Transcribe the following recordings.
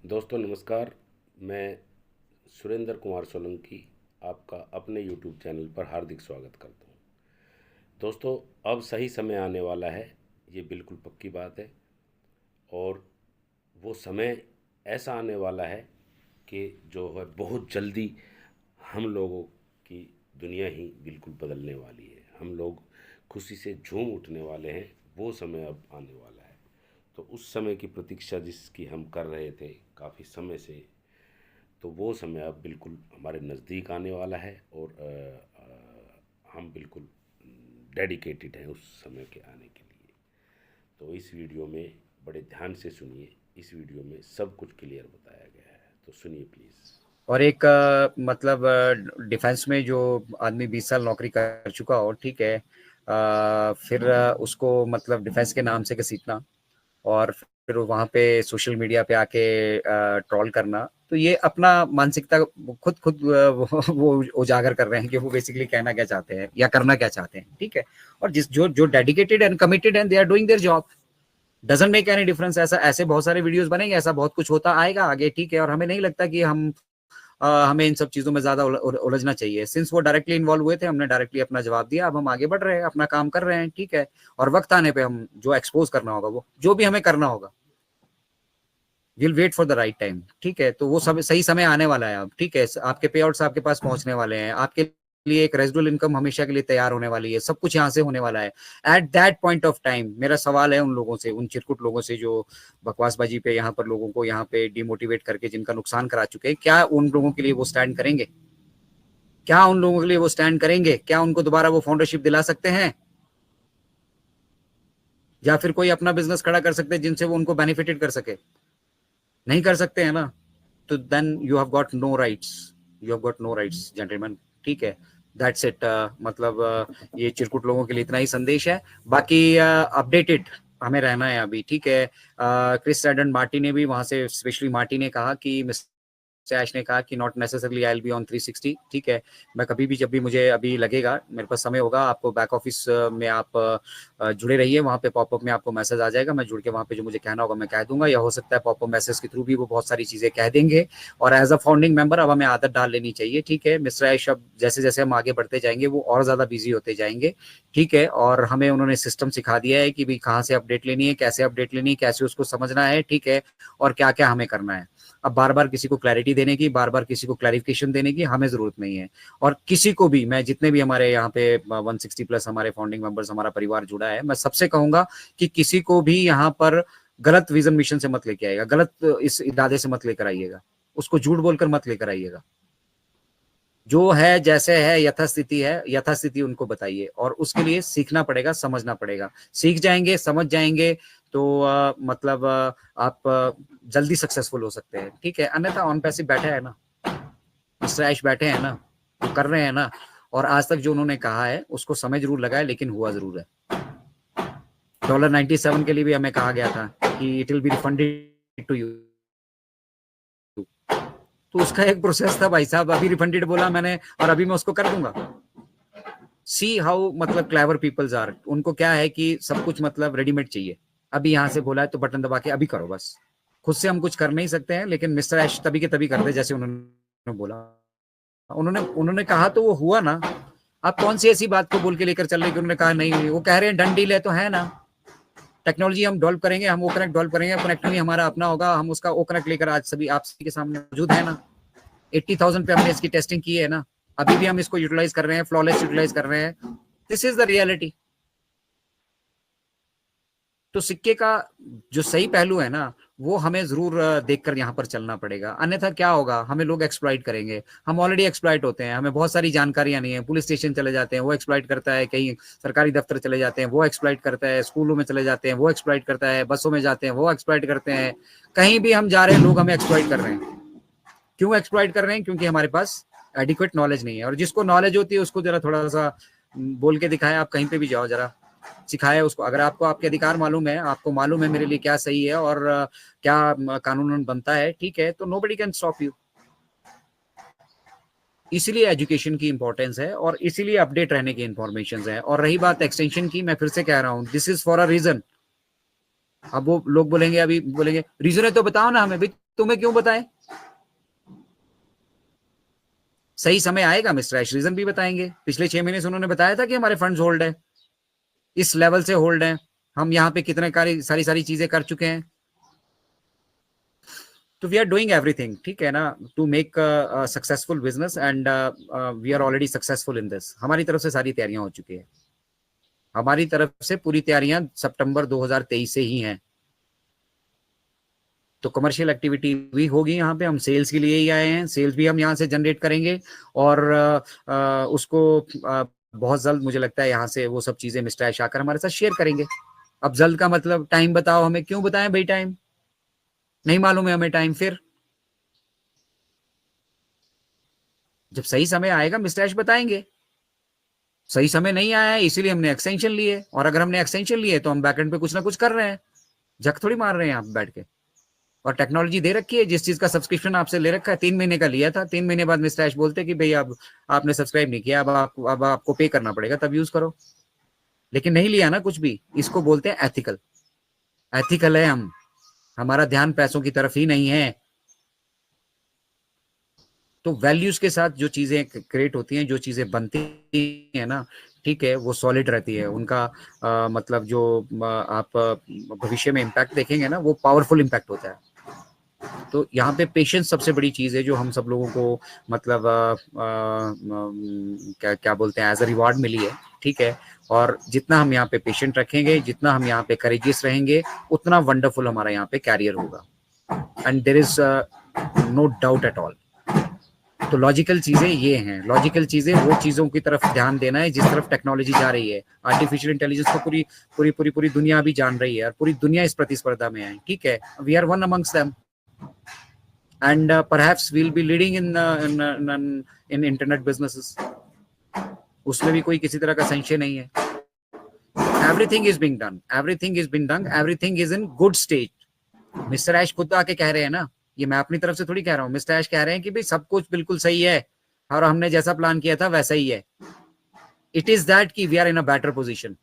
दोस्तों नमस्कार। मैं सुरेंद्र कुमार सोलंकी आपका अपने यूट्यूब चैनल पर हार्दिक स्वागत करता हूं। दोस्तों, अब सही समय आने वाला है, ये बिल्कुल पक्की बात है। और वो समय ऐसा आने वाला है कि जो है बहुत जल्दी हम लोगों की दुनिया ही बिल्कुल बदलने वाली है। हम लोग खुशी से झूम उठने वाले हैं। वो समय अब आने वाला है। तो उस समय की प्रतीक्षा जिसकी हम कर रहे थे काफ़ी समय से, तो वो समय अब बिल्कुल हमारे नज़दीक आने वाला है। और हम बिल्कुल डेडिकेटेड हैं उस समय के आने के लिए। तो इस वीडियो में बड़े ध्यान से सुनिए। इस वीडियो में सब कुछ क्लियर बताया गया है, तो सुनिए प्लीज़। और एक मतलब डिफेंस में जो आदमी 20 साल नौकरी कर चुका हो, ठीक है, फिर उसको मतलब डिफेंस के नाम से घसीटना और फिर वहां पे सोशल मीडिया पे आके ट्रोल करना, तो ये अपना मानसिकता खुद खुद वो उजागर कर रहे हैं कि वो बेसिकली कहना क्या चाहते हैं या करना क्या चाहते हैं, ठीक है। और जिस जो जो dedicated and committed and they are doing their job, doesn't make any difference. ऐसा ऐसे बहुत सारे वीडियोस बनेंगे, ऐसा बहुत कुछ होता आएगा आगे, ठीक है। और हमें नहीं लगता कि हमें इन सब चीजों में ज्यादा उलझना चाहिए। सिंस वो डायरेक्टली इन्वॉल्व हुए थे, हमने डायरेक्टली अपना जवाब दिया, अब हम आगे बढ़ रहे हैं, अपना काम कर रहे हैं, ठीक है। और वक्त आने पे हम जो एक्सपोज करना होगा, वो जो भी हमें करना होगा, will wait for the right time, ठीक है। तो वो सब सही समय आने वाला है अब, ठीक है। आपके पे आउट्स आपके पास पहुंचने वाले हैं, आपके लिए एक रेजिडुअल इनकम हमेशा के लिए तैयार होने वाली है, सब कुछ यहाँ से होने वाला है। At that point of time मेरा सवाल है उन लोगों से, उन चिरकुट लोगों से जो बकवासबाजी पे यहाँ पर लोगों को यहाँ पे डिमोटिवेट करके जिनका नुकसान करा चुके हैं, क्या उन लोगों के लिए वो स्टैंड करेंगे? क्या उन लोगों के लिए वो स्टैंड करेंगे? क्या उनको दोबारा वो फाउंडरशिप दिला सकते हैं? या फिर कोई अपना बिजनेस खड़ा कर सकते हैं जिनसे वो उनको बेनिफिटेड कर सके? नहीं कर सकते हैं ना। तो then you have got no rights, you have got no rights gentleman, ठीक है। That's it. मतलब ये चिरकुट लोगों के लिए इतना ही संदेश है। बाकी अपडेटेड हमें रहना है अभी, ठीक है। क्रिस एडन मार्टी ने भी वहां से, स्पेशली मार्टी ने कहा कि ऐश ने कहा कि not necessarily I will be on 360, ठीक है। मैं कभी भी, जब भी मुझे अभी लगेगा, मेरे पास समय होगा, आपको बैक ऑफिस में आप जुड़े रहिए, वहाँ पे पॉपअप में आपको मैसेज आ जाएगा, मैं जुड़ के वहाँ पे जो मुझे कहना होगा मैं कह दूंगा, या हो सकता है पॉपअप मैसेज के थ्रू भी वो बहुत सारी चीजें कह देंगे। और एज अ फाउंडिंग मेंबर अब हमें आदत डाल लेनी चाहिए, ठीक है। मिस्टर ऐश अब जैसे जैसे हम आगे बढ़ते जाएंगे वो और ज्यादा बिजी होते जाएंगे, ठीक है। और हमें उन्होंने सिस्टम सिखा दिया है कि भाई कहाँ से अपडेट लेनी है, कैसे अपडेट लेनी है, कैसे उसको समझना है, ठीक है। और क्या क्या हमें करना है। अब बार बार किसी को क्लैरिटी देने की, बार बार किसी को क्लैरिफिकेशन देने की हमें जरूरत नहीं है। और किसी को भी, मैं जितने भी हमारे यहाँ पे 160+ हमारे फाउंडिंग मेंबर्स, हमारा परिवार जुड़ा है, मैं सबसे कहूंगा कि किसी को भी यहाँ पर गलत विजन मिशन से मत लेके आइएगा, गलत इस इरादे से मत लेकर आइएगा, उसको झूठ बोलकर मत लेकर आइएगा। जो है जैसे है, यथास्थिति है, यथास्थिति उनको बताइए। और उसके लिए सीखना पड़ेगा, समझना पड़ेगा। सीख जाएंगे, समझ जाएंगे, तो मतलब आप जल्दी सक्सेसफुल हो सकते हैं, ठीक है। अन्यथा ऑन पैसिव बैठे हैं ना, स्ट्रैश बैठे हैं ना, वो कर रहे हैं ना। और आज तक जो उन्होंने कहा है उसको समय जरूर लगा है, लेकिन हुआ जरूर है। $97 के लिए भी हमें कहा गया था कि it will be refunded to you, तो उसका एक प्रोसेस था भाई साहब। अभी रिफंडेड बोला मैंने और अभी मैं उसको कर दूंगा। सी हाउ मतलब क्लेवर पीपल्स आर। उनको क्या है कि सब कुछ मतलब रेडीमेड चाहिए। अभी यहाँ से बोला है तो बटन दबा के अभी करो बस। खुद से हम कुछ कर नहीं सकते हैं, लेकिन मिस्टर ऐश तभी के तभी करते जैसे उन्होंने बोला। उन्होंने उन्होंने कहा तो वो हुआ ना। आप कौन सी ऐसी बात को बोल के लेकर चल रहे कि उन्होंने कहा नहीं, वो कह रहे हैं डन डील है तो है ना। टेक्नोलॉजी हम डेवलप करेंगे, हम वो कनेक्ट डेवलप करेंगे, कनेक्ट नहीं हमारा अपना होगा, हम उसका वो कनेक्ट लेकर आज सभी आप सभी के सामने मौजूद है ना। 80,000 पे हमने इसकी टेस्टिंग की है ना। अभी भी हम इसको यूटिलाइज कर रहे हैं, फ्लॉलेस यूटिलाइज कर रहे हैं। This is the reality. तो सिक्के का जो सही पहलू है ना, वो हमें जरूर देखकर यहाँ पर चलना पड़ेगा। अन्यथा क्या होगा, हमें लोग एक्सप्लॉइट करेंगे। हम ऑलरेडी एक्सप्लॉइट होते हैं, हमें बहुत सारी जानकारियां नहीं है। पुलिस स्टेशन चले जाते हैं, वो एक्सप्लॉइट करता है। कहीं सरकारी दफ्तर चले जाते हैं, वो एक्सप्लॉइट करता है। स्कूलों में चले जाते हैं, वो एक्सप्लॉइट करता है। बसों में जाते हैं, वो एक्सप्लॉइट करते हैं। कहीं भी हम जा रहे हैं, लोग हमें एक्सप्लॉइट कर रहे हैं। क्यों एक्सप्लॉइट कर रहे हैं? क्योंकि हमारे पास एडिक्वेट नॉलेज नहीं है। और जिसको नॉलेज होती है उसको जरा थोड़ा सा बोल के दिखाए। आप कहीं पे भी जाओ, जरा सिखाए उसको। अगर आपको आपके अधिकार मालूम है, आपको मालूम है मेरे लिए क्या सही है और क्या कानून बनता है, ठीक है, तो नोबडी कैन स्टॉप यू। इसीलिए एजुकेशन की इंपॉर्टेंस है और इसीलिए अपडेट रहने की इंफॉर्मेशन है। और रही बात एक्सटेंशन की, मैं फिर से कह रहा हूं, this is for a reason. अब वो लोग बोलेंगे, अभी बोलेंगे रीजन है तो बताओ ना हमें भी, तुम्हें क्यों बताएं? सही समय आएगा मिस्टर ऐश, रीजन भी बताएंगे। पिछले 6 महीने से उन्होंने बताया था कि हमारे फंड्स होल्ड है, इस लेवल से होल्ड है, हम यहाँ पे कितने सारी चीजें कर चुके हैं। तो वी आर डूइंग एवरीथिंग, ठीक है ना, to make successful business, and we are already successful in this. हमारी तरफ से सारी तैयारियां हो चुकी है, हमारी तरफ से पूरी तैयारियां सितंबर 2023 से ही हैं। तो कमर्शियल एक्टिविटी भी होगी यहाँ पे, हम सेल्स के लिए ही आए हैं, सेल्स भी हम यहाँ से जनरेट करेंगे, और उसको बहुत जल्द मुझे लगता है यहाँ से वो सब चीजें मिस्टर ऐश आकर हमारे साथ शेयर करेंगे। अब जल्द का मतलब टाइम बताओ हमें, क्यों बताएं भाई टाइम? नहीं मालूम है हमें टाइम। फिर जब सही समय आएगा मिस्टर ऐश बताएंगे। सही समय नहीं आया है इसीलिए हमने एक्सटेंशन लिए, और अगर हमने एक्सटेंशन लिए तो हम बैकएंड पे कुछ ना कुछ कर रहे हैं, झक थोड़ी मार रहे हैं आप बैठ के। और टेक्नोलॉजी दे रखी है, जिस चीज का सब्सक्रिप्शन आपसे ले रखा है, 3 महीने का लिया था, 3 महीने बाद मिस्टर ऐश बोलते कि भाई अब आपने सब्सक्राइब नहीं किया, अब आपको पे करना पड़ेगा, तब यूज करो। लेकिन नहीं लिया ना कुछ भी, इसको बोलते हैं एथिकल। एथिकल है हम, हमारा ध्यान पैसों की तरफ ही नहीं है। तो वैल्यूज के साथ जो चीजें क्रिएट होती हैं, जो चीजें बनती हैं ना, ठीक है, वो सॉलिड रहती है। उनका मतलब जो आप भविष्य में इम्पैक्ट देखेंगे ना, वो पावरफुल इम्पैक्ट होता है। तो यहाँ पे पेशेंस सबसे बड़ी चीज है जो हम सब लोगों को मतलब क्या क्या बोलते हैं, एज अ रिवॉर्ड मिली है, ठीक है। और जितना हम यहाँ पे पेशेंट रखेंगे, जितना हम यहाँ पे करेजियस रहेंगे, उतना वंडरफुल हमारा यहाँ पे कैरियर होगा, and there is no doubt at all. तो लॉजिकल चीजें ये हैं, लॉजिकल चीजें वो चीजों की तरफ ध्यान देना है जिस तरफ टेक्नोलॉजी जा रही है। आर्टिफिशियल इंटेलिजेंस को पूरी पूरी पूरी पूरी दुनिया अभी जान रही है, और पूरी दुनिया इस प्रतिस्पर्धा में है, ठीक है। We are one amongst them, and perhaps we'll be leading in internet businesses. उसमें भी कोई किसी तरह का संशय नहीं है। Everything is being done, everything is being done, everything is in good state. Mister Ash खुद आके कह रहे हैं ना, ये मैं अपनी तरफ से थोड़ी कह रहा हूँ, मिस्टर ऐश कह रहे हैं कि भाई सब कुछ बिल्कुल सही है और हमने जैसा प्लान किया था वैसा ही है। इट इज दैट कि we are in a better position.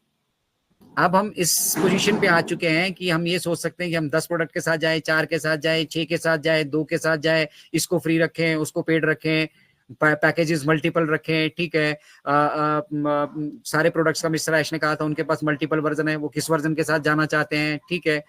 अब हम इस पोजीशन पे आ चुके हैं कि हम ये सोच सकते हैं कि हम 10 प्रोडक्ट के साथ जाए, 4 के साथ जाए, 6 के साथ जाए, 2 के साथ जाए, इसको फ्री रखें, उसको पेड रखें, पैकेजेस मल्टीपल रखें, ठीक है। सारे प्रोडक्ट्स का मिस्टर ऐश ने कहा था उनके पास मल्टीपल वर्जन है, वो किस वर्जन के साथ जाना चाहते हैं, ठीक है।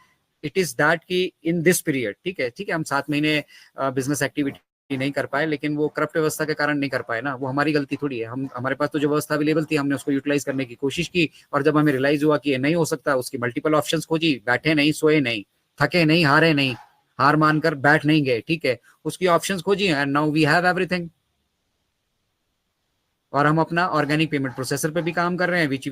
इट इज दैट कि इन दिस पीरियड, ठीक है, ठीक है, हम 7 महीने बिजनेस एक्टिविटी नहीं कर पाए, लेकिन वो करप्ट व्यवस्था के कारण नहीं कर पाए ना, वो हमारी गलती थोड़ी है। हम, हमारे पास तो जो व्यवस्था अवेलेबल थी हमने उसको यूटिलाइज करने की कोशिश की, और जब हमें रियलाइज हुआ कि ये नहीं हो सकता, उसकी मल्टीपल ऑप्शंस खोजी, बैठे नहीं, सोए नहीं, थके नहीं, हारे नहीं, हार मानकर बैठ नहीं गए, ठीक है, उसकी ऑप्शंस खोजी, and now we have everything. और हम अपना ऑर्गेनिक पेमेंट प्रोसेसर पे भी काम कर रहे हैं, which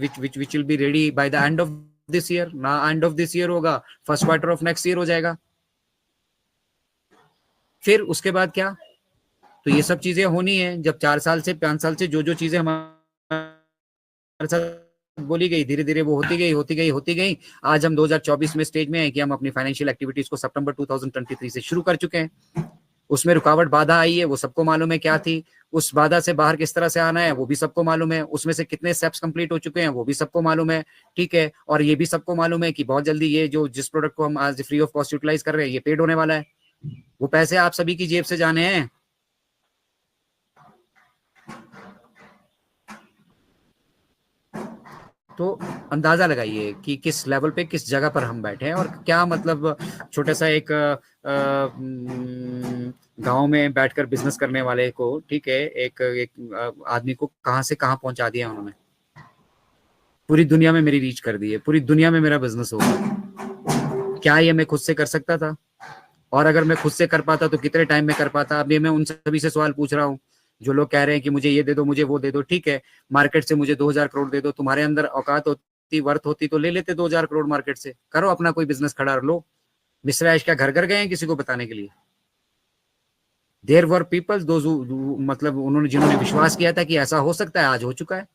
will be ready by the end of this year. ना एंड ऑफ दिस ईयर होगा, first quarter of next year हो जाएगा। फिर उसके बाद क्या? तो ये सब चीजें होनी है। जब 4 साल से 5 साल से जो जो चीजें हमारे साथ बोली गई, धीरे धीरे वो होती गई। आज हम 2024 में स्टेज में है कि हम अपनी फाइनेंशियल एक्टिविटीज को सितंबर 2023 से शुरू कर चुके हैं। उसमें रुकावट बाधा आई है, वो सबको मालूम है क्या थी। उस बाधा से बाहर किस तरह से आना है वो भी सबको मालूम है। उसमें से कितने स्टेप्स कंप्लीट हो चुके हैं वो भी सबको मालूम है, ठीक है। और ये भी सबको मालूम है कि बहुत जल्दी ये जो जिस प्रोडक्ट को हम आज फ्री ऑफ कॉस्ट यूटिलाइज कर रहे हैं, ये पेड होने वाला है। वो पैसे आप सभी की जेब से जाने हैं। तो अंदाजा लगाइए कि किस लेवल पे, किस जगह पर हम बैठे हैं, और क्या मतलब छोटा सा एक गांव में बैठकर बिजनेस करने वाले को, ठीक है, एक आदमी को कहां से कहां पहुंचा दिया उन्होंने। पूरी दुनिया में मेरी रीच कर दी है, पूरी दुनिया में मेरा बिजनेस होगा। क्या ये मैं खुद से कर सकता था? और अगर मैं खुद से कर पाता तो कितने टाइम में कर पाता? अभी मैं उन सभी से सवाल पूछ रहा हूँ जो लोग कह रहे हैं कि मुझे ये दे दो, मुझे वो दे दो, ठीक है, मार्केट से मुझे 2000 करोड़ दे दो। तुम्हारे अंदर औकात होती, वर्थ होती तो ले लेते 2000 करोड़ मार्केट से, करो अपना कोई बिजनेस खड़ा लो। मिस्टर ऐश क्या घर घर गए हैं किसी को बताने के लिए? देयर वर पीपल दोज, मतलब उन्होंने, जिन्होंने विश्वास किया था कि ऐसा हो सकता है, आज हो चुका है।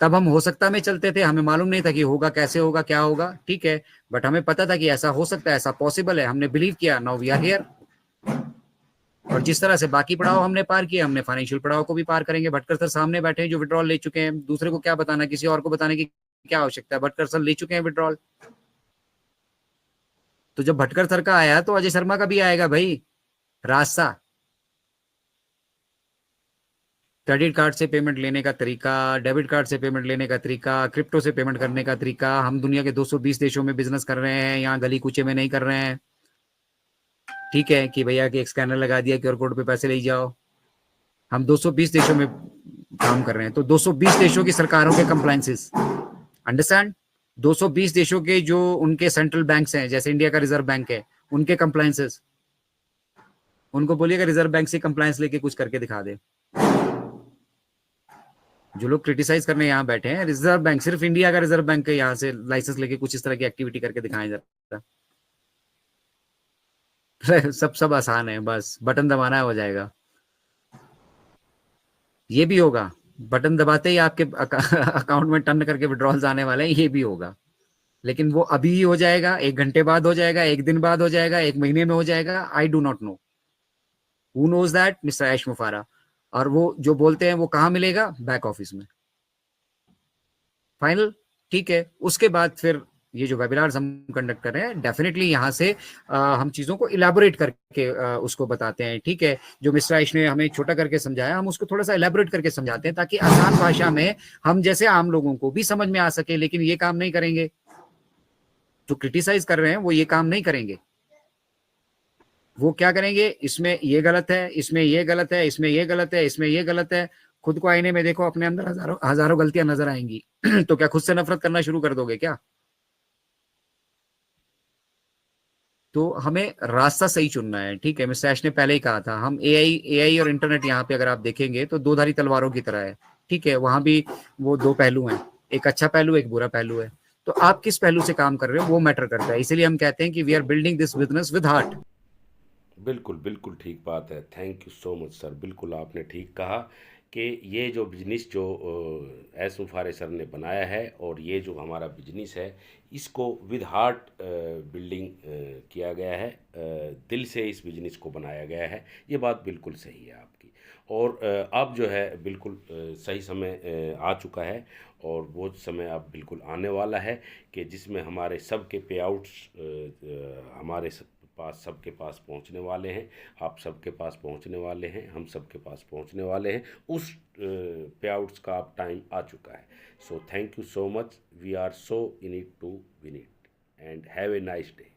तब हम हो सकता में चलते थे, हमें मालूम नहीं था कि होगा कैसे होगा, क्या होगा, ठीक है, बट हमें पता था कि ऐसा हो सकता है, ऐसा पॉसिबल है, हमने बिलीव किया, नाउ वी आर हियर। और जिस तरह से बाकी पड़ाव हमने पार किए, हमने फाइनेंशियल पड़ाव को भी पार करेंगे। भटकर सर सामने बैठे हैं जो विड्रॉल ले चुके हैं, दूसरे को क्या बताना, किसी और को बताने की क्या आवश्यकता है? भटकर सर ले चुके हैं विड्रॉल। तो जब भटकर सर का आया तो अजय शर्मा का भी आएगा भाई। रास्ता, क्रेडिट कार्ड से पेमेंट लेने का तरीका, डेबिट कार्ड से पेमेंट लेने का तरीका, क्रिप्टो से पेमेंट करने का तरीका। हम दुनिया के 220 देशों में बिजनेस कर रहे हैं, यहाँ गली कूचे में नहीं कर रहे हैं। ठीक है कि भैया कि एक स्कैनर लगा दिया, क्यूआर कोड पे पैसे ले जाओ। हम 220 देशों में काम कर रहे हैं, तो 220 देशों की सरकारों के कंप्लायंसेस, अंडरस्टैंड, 220 देशों के जो उनके सेंट्रल बैंक्स हैं, जैसे इंडिया का रिजर्व बैंक है, उनके कंप्लायंसेस। उनको बोलिएगा रिजर्व बैंक से कंप्लायंस लेके कुछ करके दिखा दे। जो लोग क्रिटिसाइज करने यहाँ बैठे हैं, रिजर्व बैंक, सिर्फ इंडिया का रिजर्व बैंक के यहाँ से लाइसेंस लेके कुछ इस तरह की एक्टिविटी करके दिखाएं जरा। सब आसान है, बस बटन दबाना हो जाएगा। ये भी होगा, बटन दबाते ही आपके अकाउंट में टर्न करके विड्रॉल्स आने वाले हैं, ये भी होगा। लेकिन वो अभी ही हो जाएगा, 1 घंटे बाद हो जाएगा, 1 दिन बाद हो जाएगा, 1 महीने में हो जाएगा, I do not know. Who knows that? Mister Ash मुफारा। और वो जो बोलते हैं वो कहाँ मिलेगा? बैक ऑफिस में। फाइनल, ठीक है। उसके बाद फिर ये जो वेबिनार्स हम कंडक्ट कर रहे हैं, डेफिनेटली यहाँ से हम चीजों को इलेबोरेट करके उसको बताते हैं। ठीक है, जो मिस्टर आइश ने हमें छोटा करके समझाया, हम उसको थोड़ा सा इलेबोरेट करके समझाते हैं, ताकि आसान भाषा में हम जैसे आम लोगों को भी समझ में आ सके। लेकिन ये काम नहीं करेंगे, जो क्रिटिसाइज कर रहे हैं वो ये काम नहीं करेंगे। वो क्या करेंगे? इसमें ये गलत है, इसमें ये गलत है, इसमें ये गलत है, इसमें ये गलत है। खुद को आईने में देखो, अपने अंदर हजारों हजारों गलतियां नजर आएंगी। तो क्या खुद से नफरत करना शुरू कर दोगे क्या? तो हमें रास्ता सही चुनना है। ठीक है, मिस्टर ऐश ने पहले ही कहा था, हम एआई और इंटरनेट यहाँ पे अगर आप देखेंगे तो दो धारी तलवारों की तरह है। ठीक है, वहां भी वो दो पहलू हैं, एक अच्छा पहलू, एक बुरा पहलू है। तो आप किस पहलू से काम कर रहे हो वो मैटर करता है। इसीलिए हम कहते हैं कि we are building this business with heart. बिल्कुल, बिल्कुल ठीक बात है। Thank you so much sir. बिल्कुल आपने ठीक कहा कि ये जो बिज़नेस जो एस मुफारे सर ने बनाया है, और ये जो हमारा बिज़नेस है, इसको विद हार्ट बिल्डिंग किया गया है। दिल से इस बिज़नेस को बनाया गया है। ये बात बिल्कुल सही है आपकी। और अब जो है बिल्कुल सही समय आ चुका है, और वो समय अब बिल्कुल आने वाला है कि जिसमें हमारे सबके पे आउट्स हमारे पास, सबके पास पहुंचने वाले हैं। आप सबके पास पहुंचने वाले हैं, हम सबके पास पहुंचने वाले हैं। उस पे आउट्स का अब टाइम आ चुका है। So thank you so much. We are so in it to win it, and have a nice day.